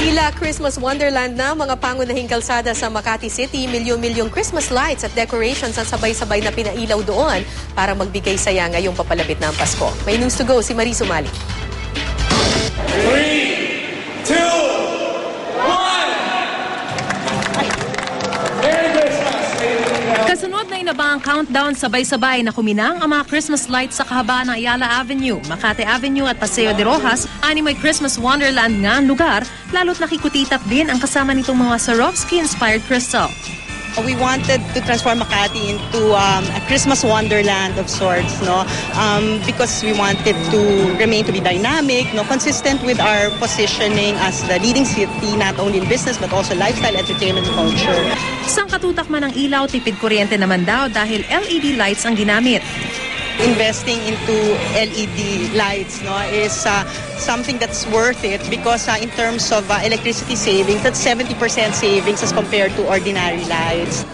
Tila Christmas wonderland na mga pangunahing kalsada sa Makati City. Milyon-milyong Christmas lights at decorations ang sabay-sabay na pinailaw doon para magbigay saya ngayong papalapit na ang Pasko. May news to go si Marie Sumali. 3, 2, 1! Kasunod na inabang countdown, sabay-sabay na kuminang ang mga Christmas lights sa kahabaan ng Ayala Avenue, Makati Avenue at Paseo de Rojas. Ani may Christmas wonderland nga ang lugar, lalo't nakikutitap din ang kasama nitong mga Swarovski-inspired crystal. We wanted to transform Makati into a Christmas wonderland of sorts, no? Because we wanted to remain to be dynamic, no? Consistent with our positioning as the leading city, not only in business but also lifestyle, entertainment, and culture. Isang katutak man ng ilaw, tipid kuryente naman daw dahil LED lights ang ginamit. Investing into LED lights, no, is something that's worth it because in terms of electricity savings, that's 70% savings as compared to ordinary lights.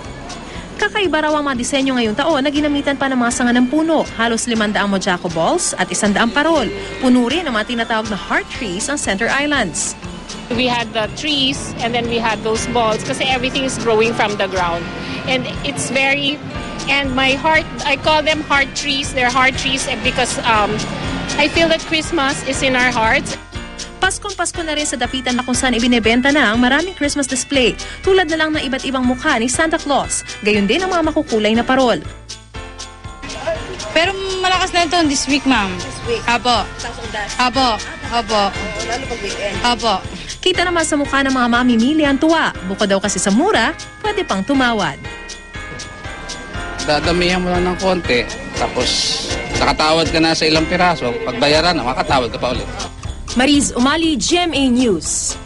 Kakaiba raw ang mga disenyo ngayong taon na ginamitan pa ng mga sanga ng puno. Halos 500 Mojaco balls at 100 parol. Puno rin ang mga tinatawag na heart trees ang center islands. We had the trees and then we had those balls kasi everything is growing from the ground. And it's very... And my heart, I call them heart trees. They're heart trees because I feel that Christmas is in our hearts. Paskong-Pasko na rin sa dapitan na kung saan ibinebenta na ang maraming Christmas display. Tulad na lang ng iba't ibang mukha ni Santa Claus. Gayon din ang mga makukulay na parol. Pero malakas na ito this week, ma'am. This week? Apo. Apo. Apo. Lalo pag weekend. Apo. Kita naman sa mukha ng mga mamimili ang tuwa. Bukod daw kasi sa mura, pwede pang tumawad. Dadamihan mo lang ng konti, tapos nakatawad ka na sa ilang piraso, pagbayaran na, makatawad ka pa ulit. Mariz Umali, GMA News.